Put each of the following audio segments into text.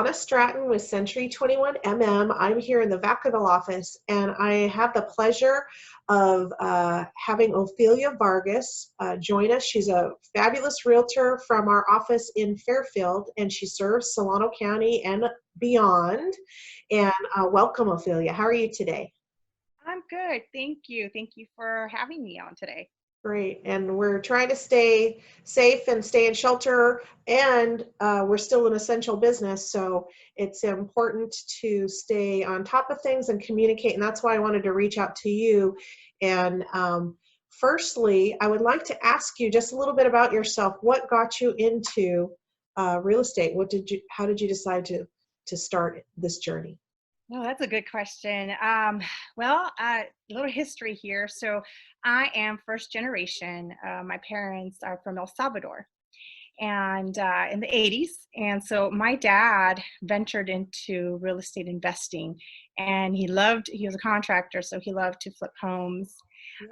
Donna Stratton with Century 21 I'm here in the Vacaville office, and I have the pleasure of having Ofelia Vargas join us. She's a fabulous realtor from our office in Fairfield, and she serves Solano County and beyond. And welcome, Ofelia. How are you today? I'm good. Thank you. Thank you for having me on today. Great. And we're trying to stay safe and stay in shelter, and we're still an essential business. So it's important to stay on top of things and communicate. And that's why I wanted to reach out to you. And firstly, I would like to ask you just a little bit about yourself. What got you into real estate? How did you decide to start this journey? Well, that's a good question. A little history here. So I am first generation. My parents are from El Salvador and in the 80s. And so my dad ventured into real estate investing, and he was a contractor, so he loved to flip homes.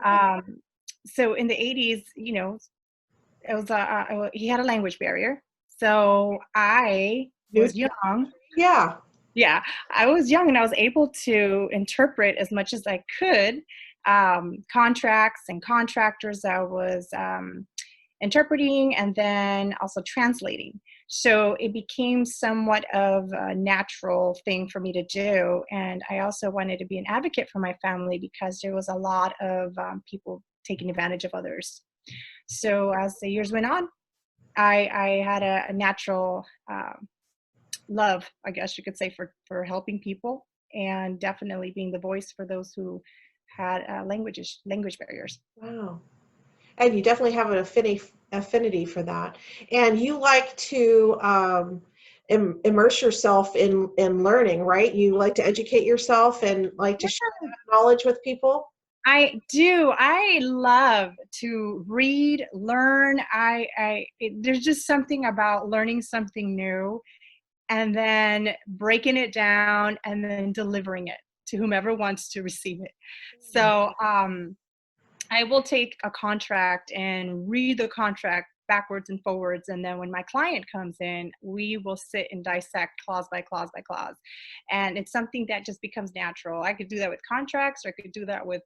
Um, so in the 80s, it was he had a language barrier. So I was young. Yeah. Yeah, I was young and I was able to interpret as much as I could contracts and contractors I was interpreting and then also translating. So it became somewhat of a natural thing for me to do. And I also wanted to be an advocate for my family because there was a lot of people taking advantage of others. So as the years went on, I had a natural love, I guess you could say, for helping people and definitely being the voice for those who had language barriers. Wow. And you definitely have an affinity for that. And you like to immerse yourself in learning, right? You like to educate yourself and like to share that knowledge with people. I do. I love to read, learn. There's just something about learning something new and then breaking it down and then delivering it to whomever wants to receive it. So I will take a contract and read the contract backwards and forwards. And then when my client comes in, we will sit and dissect clause by clause by clause. And it's something that just becomes natural. I could do that with contracts, or I could do that with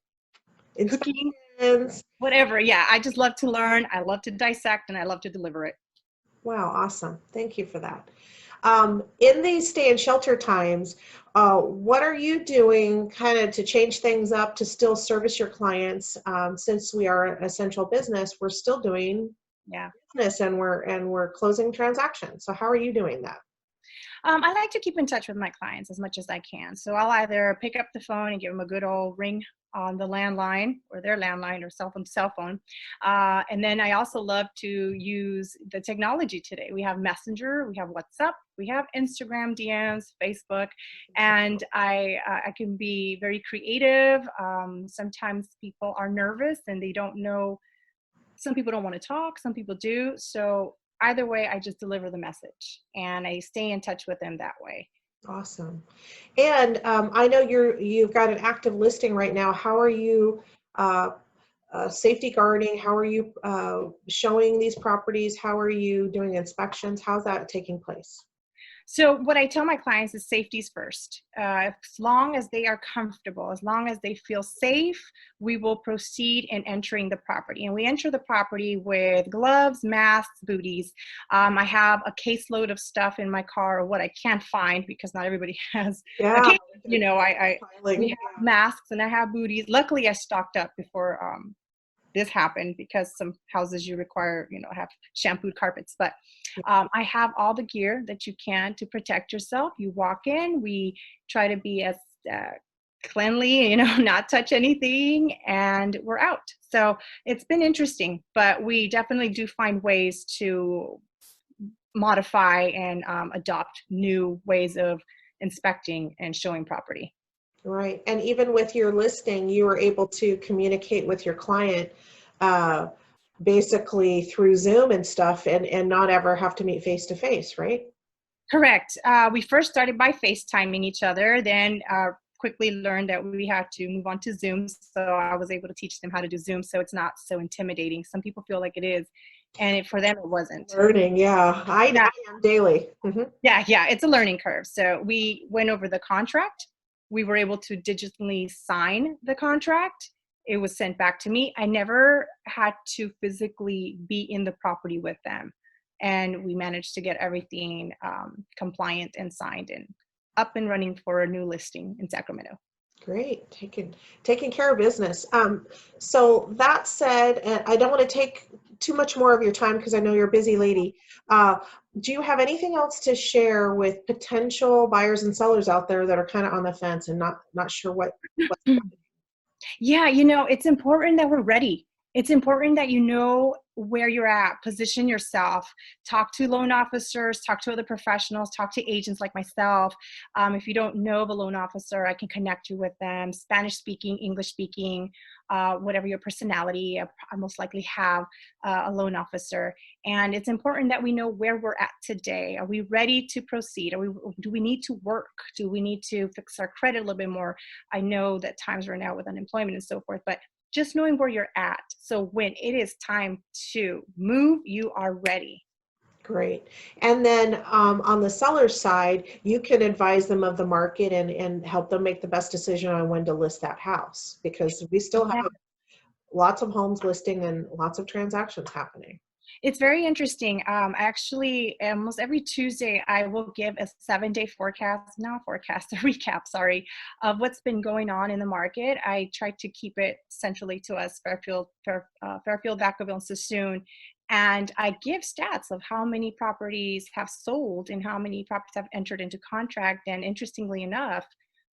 cooking, whatever. Yeah, I just love to learn. I love to dissect, and I love to deliver it. Wow, awesome. Thank you for that. In these stay in shelter times, what are you doing kind of to change things up to still service your clients? Since we are an essential business, we're still doing business and we're closing transactions. So how are you doing that? I like to keep in touch with my clients as much as I can. So I'll either pick up the phone and give them a good old ring on the landline or their landline or cell phone. And then I also love to use the technology today. We have Messenger, we have WhatsApp, we have Instagram DMs, Facebook, and I can be very creative. Sometimes people are nervous and they don't know. Some people don't want to talk, some people do. So either way, I just deliver the message and I stay in touch with them that way. Awesome. And I know you've got an active listing right now. How are you safety guarding? How are you showing these properties? How are you doing inspections? How's that taking place? So what I tell my clients is safety's first. As long as they are comfortable, as long as they feel safe, we will proceed in entering the property. And we enter the property with gloves, masks, booties. I have a caseload of stuff in my car, or what I can't find because not everybody has a case. We have masks and I have booties. Luckily, I stocked up before this happened because some houses you require, have shampooed carpets. But I have all the gear that you can to protect yourself. You walk in, we try to be as cleanly, not touch anything, and we're out. So it's been interesting, but we definitely do find ways to modify and adopt new ways of inspecting and showing property. Right. And even with your listing, you were able to communicate with your client basically through Zoom and stuff and not ever have to meet face to face, right? Correct. We first started by FaceTiming each other, then quickly learned that we had to move on to Zoom. So I was able to teach them how to do Zoom so it's not so intimidating. Some people feel like it is. And for them, it wasn't. Learning, yeah. Yeah, I am daily. yeah, it's a learning curve. So we went over the contract. We were able to digitally sign the contract. It was sent back to me. I never had to physically be in the property with them. And we managed to get everything compliant and signed and up and running for a new listing in Sacramento. Great, taking care of business. So that said, and I don't want to take too much more of your time because I know you're a busy lady. Do you have anything else to share with potential buyers and sellers out there that are kind of on the fence and not sure what's happening? Yeah, it's important that we're ready. It's important that you know where you're at, position yourself, talk to loan officers, talk to other professionals, talk to agents like myself. If you don't know of a loan officer, I can connect you with them, Spanish speaking, English speaking, whatever your personality, I most likely have a loan officer. And it's important that we know where we're at today. Are we ready to proceed? Do we need to work? Do we need to fix our credit a little bit more? I know that times right now with unemployment and so forth, but just knowing where you're at. So when it is time to move, you are ready. Great. And then on the seller side, you can advise them of the market and help them make the best decision on when to list that house because we still Yeah. have lots of homes listing and lots of transactions happening. It's very interesting. Actually, almost every Tuesday, I will give a 7-day forecast, not forecast, a recap, sorry, of what's been going on in the market. I try to keep it centrally to us, Fairfield, Vacaville, and Sassoon. And I give stats of how many properties have sold and how many properties have entered into contract. And interestingly enough,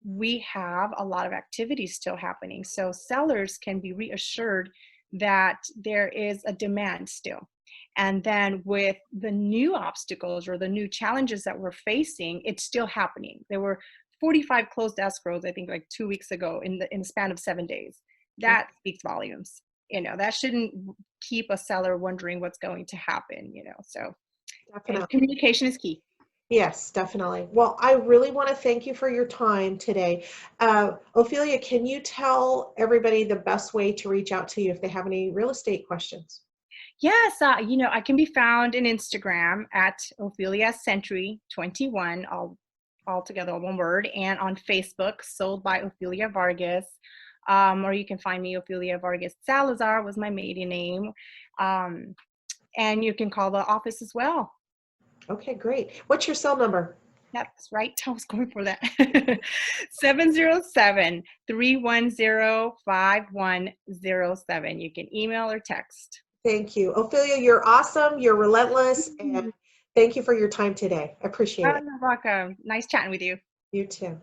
we have a lot of activities still happening. So sellers can be reassured that there is a demand still. And then with the new obstacles or the new challenges that we're facing, it's still happening. There were 45 closed escrows, I think like 2 weeks ago in the span of 7 days. That speaks volumes. That shouldn't keep a seller wondering what's going to happen, so. Definitely. And communication is key. Yes, definitely. Well, I really want to thank you for your time today. Ofelia, can you tell everybody the best way to reach out to you if they have any real estate questions? Yes, I can be found in Instagram at Ofelia Century 21, all together, one word, and on Facebook, sold by Ofelia Vargas. Or you can find me, Ofelia Vargas Salazar was my maiden name. And you can call the office as well. Okay, great. What's your cell number? That's right. I was going for that. 707-310-5107. You can email or text. Thank you. Ofelia, you're awesome. You're relentless. And thank you for your time today. I appreciate it. You're welcome. Nice chatting with you. You too.